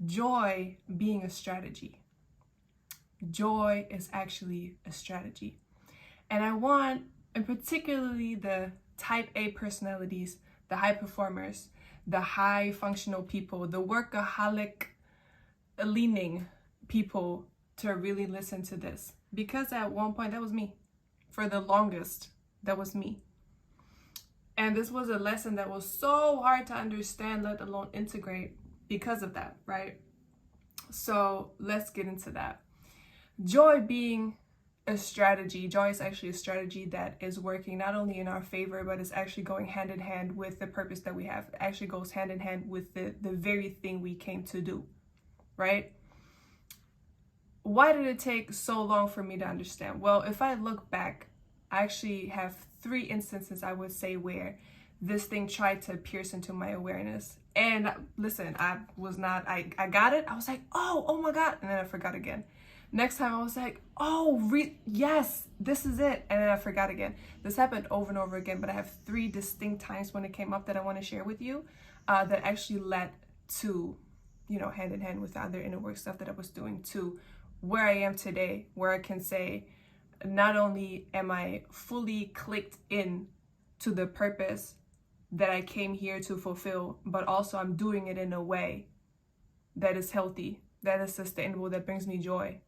joy being a strategy. Joy is actually a strategy. And I want, and particularly the type A personalities, the high performers, the high functional people, the workaholic leaning people to really listen to this. Because at one point, that was me. For the longest, that was me. And this was a lesson that was so hard to understand, let alone integrate, because of that, right? So let's get into that. Joy being a strategy. Joy is actually a strategy that is working not only in our favor, but it's actually going hand in hand with the purpose that we have. It actually goes hand in hand with the very thing we came to do, right? Why did it take so long for me to understand? Well, if I look back, I actually have 3 instances, I would say, where this thing tried to pierce into my awareness. And listen, I got it. I was like, oh my God. And then I forgot again. Next time I was like, yes, this is it. And then I forgot again. This happened over and over again, but I have 3 distinct times when it came up that I want to share with you that actually led to, hand in hand with the other inner work stuff that I was doing, to where I am today, where I can say, not only am I fully clicked in to the purpose that I came here to fulfill, but also I'm doing it in a way that is healthy, that is sustainable, that brings me joy.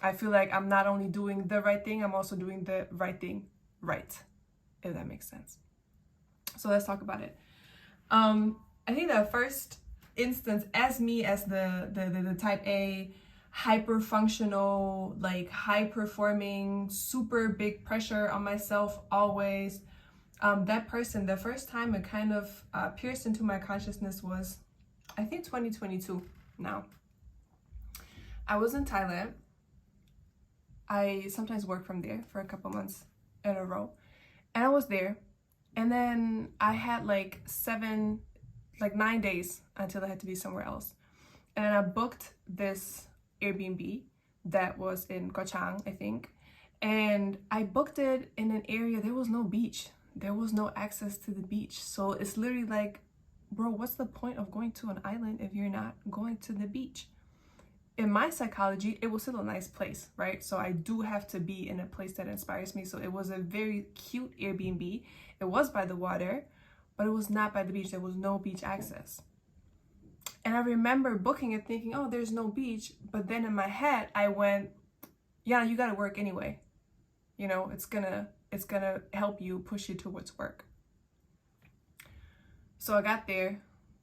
I feel like I'm not only doing the right thing, I'm also doing the right thing right, if that makes sense. So let's talk about it. I think the first instance, as the type A, hyper functional, like high performing, super big pressure on myself always, that person, the first time it kind of pierced into my consciousness was, I think, 2022 now. I was in Thailand. I sometimes work from there for a couple months in a row, and I was there, and then I had 9 days until I had to be somewhere else, and I booked this Airbnb that was in Koh Chang, I think, and I booked it in an area, there was no beach, there was no access to the beach. So it's literally like, bro, what's the point of going to an island if you're not going to the beach? In my psychology, it was still a nice place, right? So I do have to be in a place that inspires me. So it was a very cute Airbnb. It was by the water, but it was not by the beach. There was no beach access. And I remember booking it thinking, oh, there's no beach. But then in my head, I went, yeah, you got to work anyway. It's gonna help you, push you towards work. So I got there,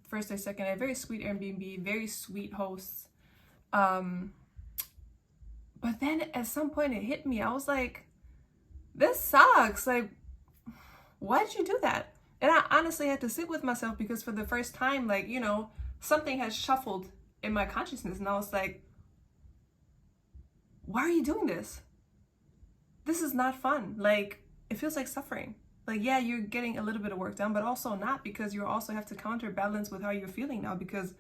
first day, second day, very sweet Airbnb, very sweet hosts. But then at some point it hit me. I was like, this sucks. Like, why did you do that? And I honestly had to sit with myself, because for the first time, something has shuffled in my consciousness. And I was like, why are you doing this? This is not fun. It feels like suffering. Yeah, you're getting a little bit of work done, but also not, because you also have to counterbalance with how you're feeling now, because,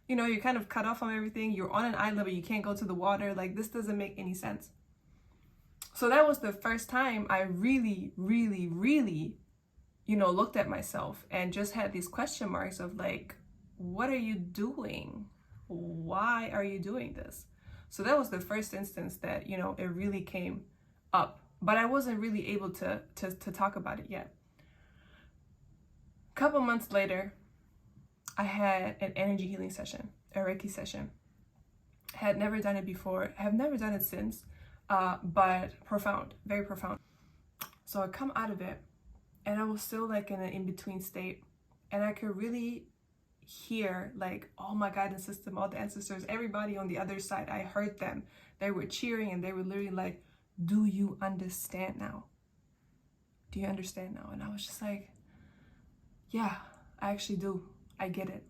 you're kind of cut off from everything. You're on an island, but you can't go to the water. This doesn't make any sense. So that was the first time I really, really, really, looked at myself and just had these question marks of what are you doing? Why are you doing this? So that was the first instance that, it really came up, but I wasn't really able to talk about it yet. A couple months later, I had an energy healing session, a Reiki session. Had never done it before, have never done it since, but profound, very profound. So I come out of it, and I was still in an in-between state, and I could really hear all my guidance system, all the ancestors, everybody on the other side. I heard them. They were cheering, and they were literally do you understand now? Do you understand now? And I was just like, yeah, I actually do. I get it.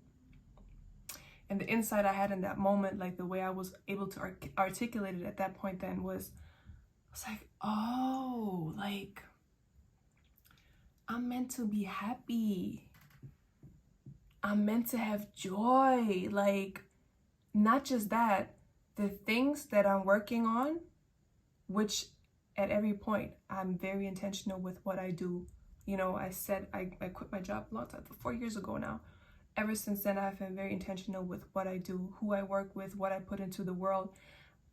And the insight I had in that moment, the way I was able to articulate it at that point then was oh, I'm meant to be happy. I'm meant to have joy. Not just that, the things that I'm working on, which at every point, I'm very intentional with what I do. I said I quit my job a long time, 4 years ago now. ever since then, I've been very intentional with what I do, who I work with, what I put into the world.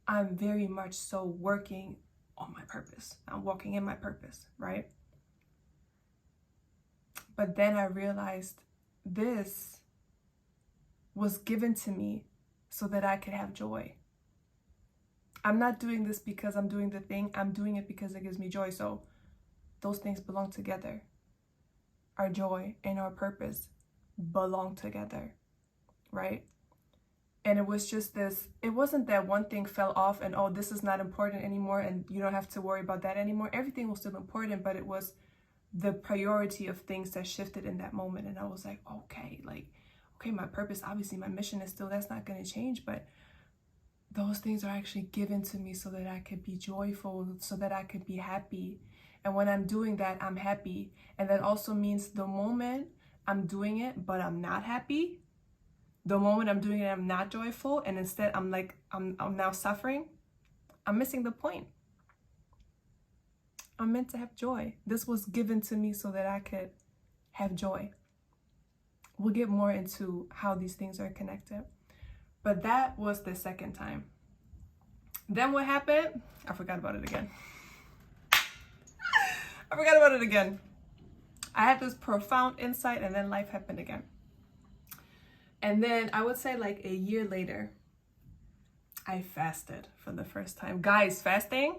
I'm very much so working on my purpose. I'm walking in my purpose, right? But then I realized this was given to me so that I could have joy. I'm not doing this because I'm doing the thing. I'm doing it because it gives me joy. So those things belong together. Our joy and our purpose belong together, right? And it was just this, it wasn't that one thing fell off and, oh, this is not important anymore and you don't have to worry about that anymore. Everything was still important, but it was the priority of things that shifted in that moment. And I was like, okay, my purpose, obviously my mission is still, that's not going to change, but those things are actually given to me so that I could be joyful, so that I could be happy. And when I'm doing that, I'm happy. And that also means the moment I'm doing it, but I'm not happy, the moment I'm doing it, I'm not joyful, and instead I'm now suffering, I'm missing the point. I'm meant to have joy. This was given to me so that I could have joy. We'll get more into how these things are connected. But that was the second time. Then what happened? I forgot about it again. I had this profound insight, and then life happened again. And then I would say like a year later, I fasted for the first time. Guys, fasting.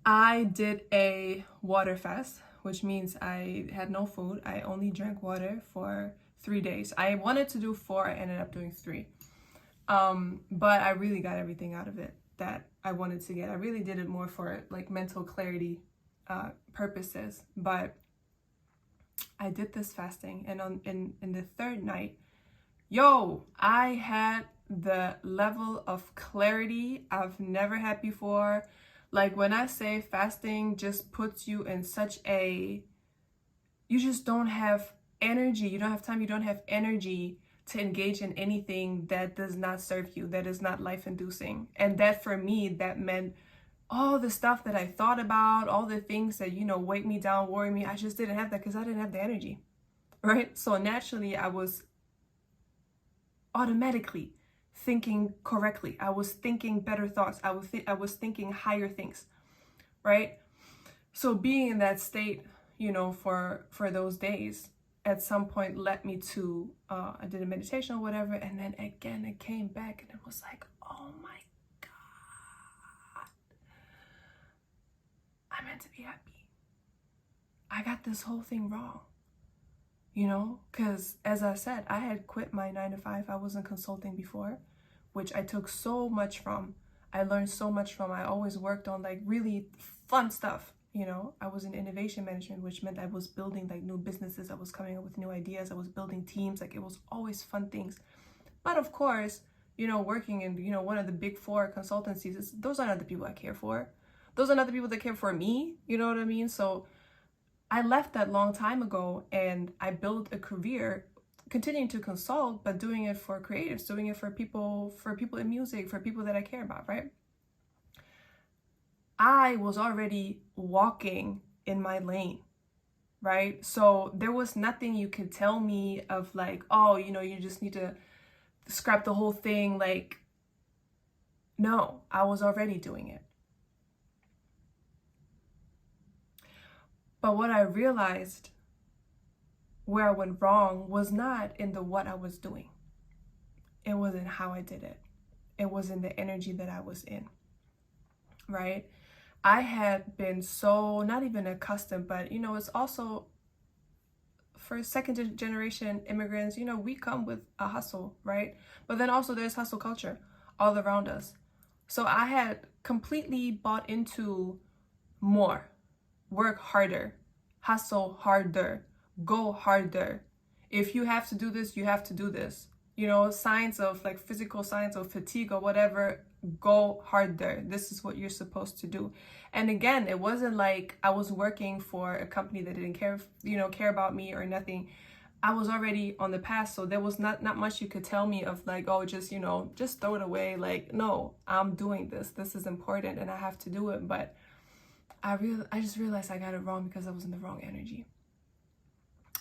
I did a water fast, which means I had no food. I only drank water for 3 days. I wanted to do 4, I ended up doing 3. But I really got everything out of it that I wanted to get. I really did it more for like mental clarity purposes. But I did this fasting, and in the third night, I had the level of clarity I've never had before. Like when I say fasting just puts you in such a, you just don't have energy, you don't have time, you don't have energy to engage in anything that does not serve you, that is not life-inducing. And that for me, that meant all the stuff that I thought about, all the things that, weight me down, worry me, I just didn't have that because I didn't have the energy, right? So naturally, I was automatically thinking correctly. I was thinking better thoughts. I was thinking higher things, right? So being in that state, for those days, at some point led me to, I did a meditation or whatever, and then again, it came back and it was like, oh my God, I meant to be happy. I got this whole thing wrong. Because as I said, I had quit my 9-to-5. I was in consulting before, which I took so much from. I learned so much from. I always worked on like really fun stuff. I was in innovation management, which meant I was building like new businesses. I was coming up with new ideas. I was building teams. Like it was always fun things. But of course, working in, one of the big 4 consultancies, those are not the people I care for. Those are not the people that care for me. You know what I mean? So I left that long time ago, and I built a career continuing to consult, but doing it for creatives, doing it for people in music, for people that I care about, right? I was already walking in my lane, right? So there was nothing you could tell me of like, oh, you just need to scrap the whole thing. Like, no, I was already doing it. But what I realized where I went wrong was not in the what I was doing. It was in how I did it. It was in the energy that I was in, right? I had been so, not even accustomed, but it's also for second generation immigrants, we come with a hustle, right? But then also there's hustle culture all around us. So I had completely bought into more. Work harder, hustle harder, go harder. If you have to do this, you have to do this. Signs of like physical signs of fatigue or whatever, go harder. This is what you're supposed to do. And again, it wasn't like I was working for a company that didn't care about me or nothing. I was already on the path, so there was not much you could tell me of like, oh, just throw it away. Like, no, I'm doing this. This is important and I have to do it. But I just realized I got it wrong because I was in the wrong energy.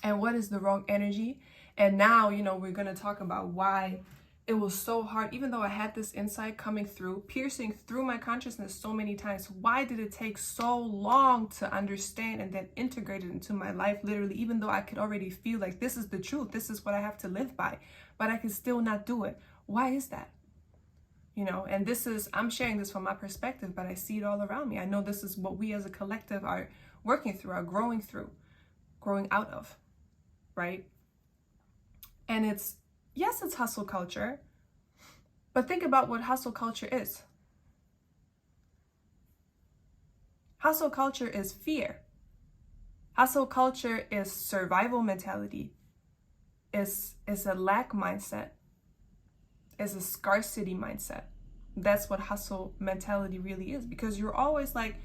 And what is the wrong energy? And now, we're going to talk about why it was so hard, even though I had this insight coming through, piercing through my consciousness so many times. Why did it take so long to understand and then integrate it into my life, literally, even though I could already feel like this is the truth, this is what I have to live by, but I can still not do it? Why is that? And I'm sharing this from my perspective, but I see it all around me. I know this is what we as a collective are working through, are growing out of, right? And it's hustle culture, but think about what hustle culture is. Hustle culture is fear. Hustle culture is survival mentality. Is a lack mindset. Is a scarcity mindset. That's what hustle mentality really is, because you're always like,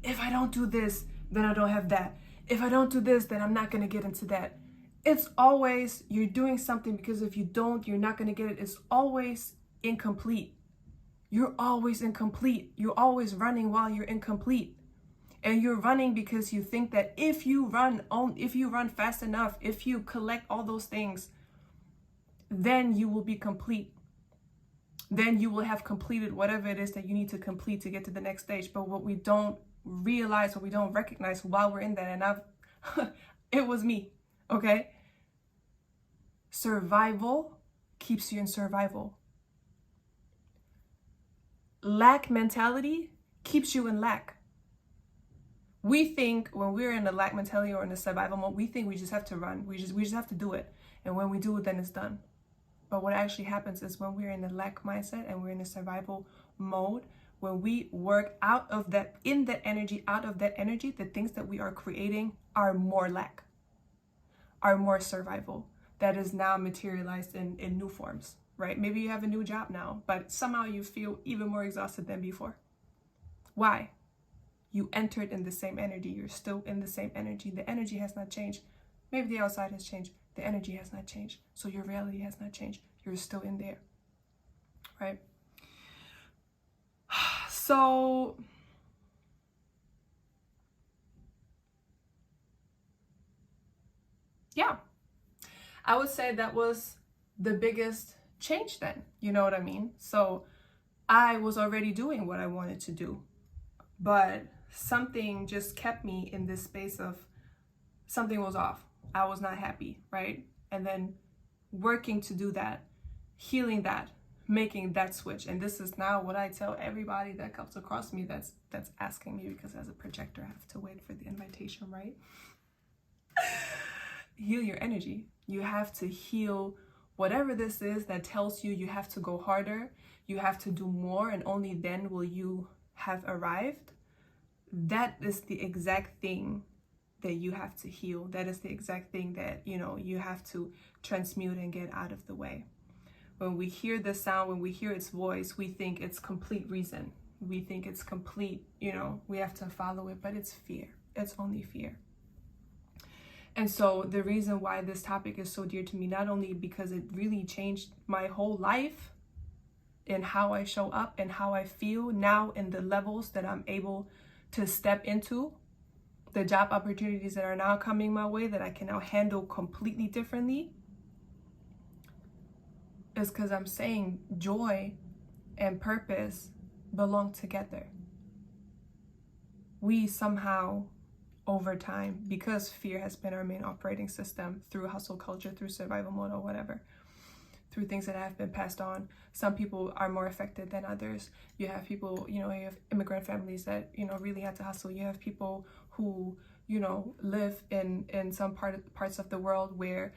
if I don't do this, then I don't have that. If I don't do this, then I'm not going to get into that. It's always, you're doing something because if you don't, you're not going to get it. It's always incomplete. You're always incomplete. You're always running while you're incomplete. And you're running because you think that if you run fast enough, if you collect all those things, then you will be complete. Then you will have completed whatever it is that you need to complete to get to the next stage. But what we don't realize, what we don't recognize while we're in that, and it was me, okay? Survival keeps you in survival. Lack mentality keeps you in lack. We think when we're in the lack mentality or in the survival mode, we think we just have to run. We just have to do it. And when we do it, then it's done. But what actually happens is when we're in the lack mindset and we're in the survival mode, when we work out of that, out of that energy, the things that we are creating are more lack, are more survival. That is now materialized in new forms, right? Maybe you have a new job now, but somehow you feel even more exhausted than before. Why? You entered in the same energy. You're still in the same energy. The energy has not changed. Maybe the outside has changed. The energy has not changed. So your reality has not changed. You're still in there, right? So yeah, I would say that was the biggest change then. You know what I mean? So I was already doing what I wanted to do, but something just kept me in this space of something was off. I was not happy, right? And then working to do that, healing that, making that switch. And this is now what I tell everybody that comes across me that's asking me, because as a projector I have to wait for the invitation, right? Heal your energy. You have to heal whatever this is that tells you you have to go harder, you have to do more, and only then will you have arrived. That is the exact thing that you have to heal. That is the exact thing that, you have to transmute and get out of the way. When we hear the sound, when we hear its voice, we think it's complete reason. We think it's complete, we have to follow it, but it's fear. It's only fear. And so the reason why this topic is so dear to me, not only because it really changed my whole life and how I show up and how I feel now in the levels that I'm able to step into, the job opportunities that are now coming my way that I can now handle completely differently, is because I'm saying joy and purpose belong together. We somehow, over time, because fear has been our main operating system through hustle culture, through survival mode or whatever, through things that have been passed on, some people are more affected than others. You have people, you have immigrant families that, really had to hustle. You have people who, live in some parts of the world where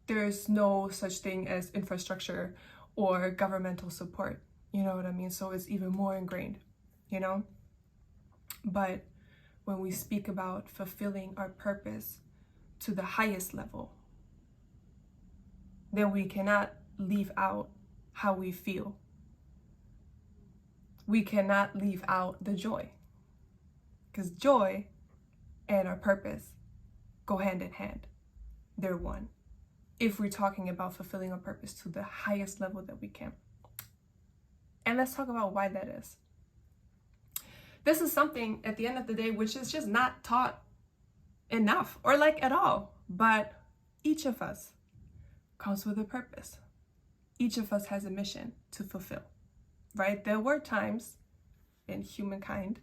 there's no such thing as infrastructure or governmental support. You know what I mean? So it's even more ingrained, But when we speak about fulfilling our purpose to the highest level, then we cannot leave out how we feel. We cannot leave out the joy, because joy and our purpose go hand in hand. They're one. If we're talking about fulfilling our purpose to the highest level that we can. And let's talk about why that is. This is something at the end of the day which is just not taught enough or like at all. But each of us comes with a purpose. Each of us has a mission to fulfill, right? There were times in humankind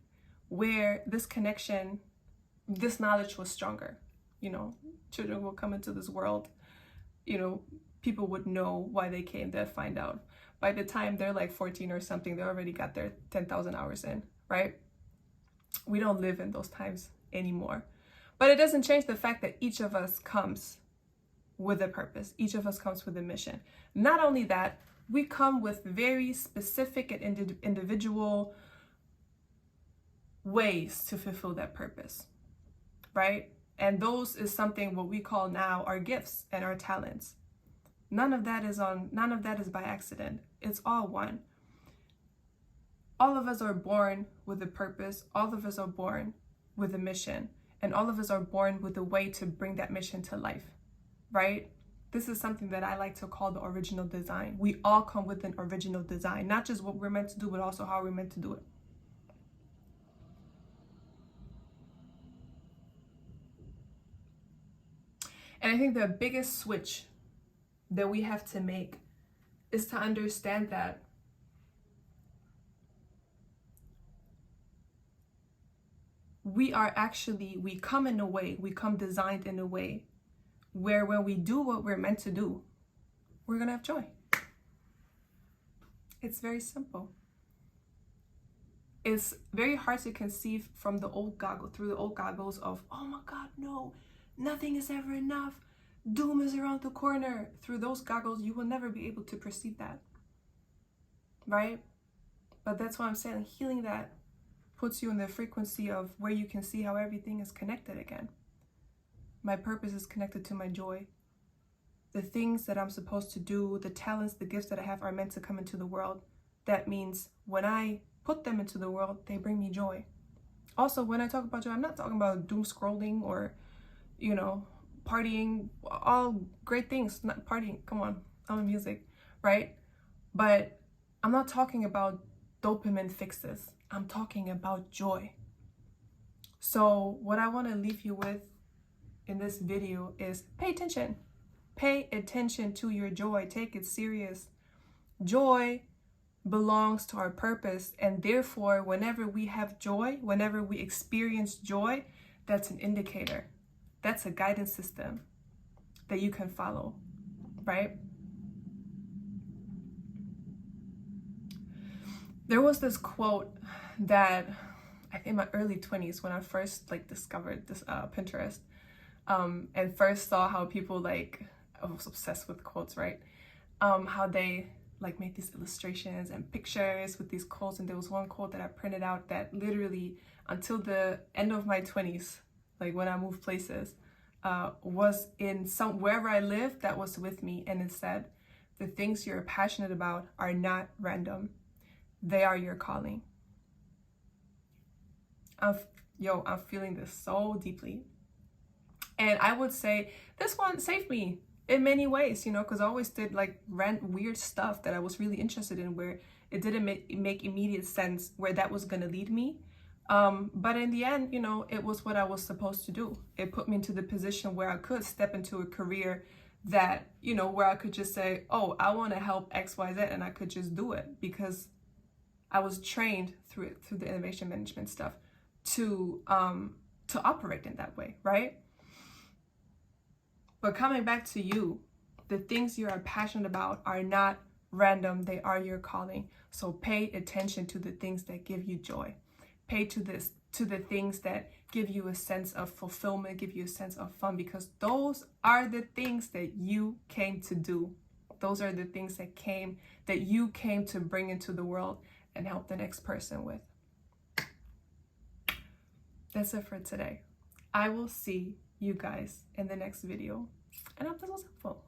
where this connection, this knowledge was stronger. You know, children will come into this world, you know, people would know why they came. They'll find out. By the time they're like 14 or something, they already got their 10,000 hours in, right? We don't live in those times anymore. But it doesn't change the fact that each of us comes with a purpose. Each of us comes with a mission. Not only that, we come with very specific and individual ways to fulfill that purpose, right? And those is something what we call now our gifts and our talents. None of that is by accident. It's all one. All of us are born with a purpose. All of us are born with a mission. And all of us are born with a way to bring that mission to life, right? This is something that I like to call the original design. We all come with an original design, not just what we're meant to do, but also how we're meant to do it. And I think the biggest switch that we have to make is to understand that we come in a way, we come designed in a way where when we do what we're meant to do, we're gonna have joy. It's very simple. It's very hard to conceive from through the old goggles of, oh my God, no, nothing is ever enough. Doom is around the corner. Through those goggles, you will never be able to perceive that, right? But that's why I'm saying healing that puts you in the frequency of where you can see how everything is connected again. My purpose is connected to my joy. The things that I'm supposed to do, the talents, the gifts that I have are meant to come into the world. That means when I put them into the world, they bring me joy. Also, when I talk about joy, I'm not talking about doom scrolling or, you know, partying, all great things. Not partying, come on, I'm in music, right? But I'm not talking about dopamine fixes. I'm talking about joy. So what I want to leave you with in this video is pay attention. Pay attention to your joy. Take it serious. Joy belongs to our purpose, and therefore whenever we have joy, whenever we experience joy, that's an indicator. That's a guidance system that you can follow, right? There was this quote that I think in my early 20s when I first discovered this Pinterest and first saw how people I was obsessed with quotes, right? How they make these illustrations and pictures with these quotes, and there was one quote that I printed out that literally until the end of my 20s, when I moved places, was in wherever I lived, that was with me, and it said, "The things you're passionate about are not random. They are your calling." I'm feeling this so deeply. And I would say this one saved me in many ways, because I always did weird stuff that I was really interested in where it didn't make immediate sense where that was going to lead me. But in the end, it was what I was supposed to do. It put me into the position where I could step into a career that, where I could just say, oh, I want to help XYZ, and I could just do it because I was trained through the innovation management stuff to operate in that way, right? But coming back to you, the things you are passionate about are not random. They are your calling. So pay attention to the things that give you joy. Pay to the things that give you a sense of fulfillment, give you a sense of fun, because those are the things that you came to do. Those are the things that you came to bring into the world and help the next person with. That's it for today. I will see you guys in the next video. And I hope this was helpful.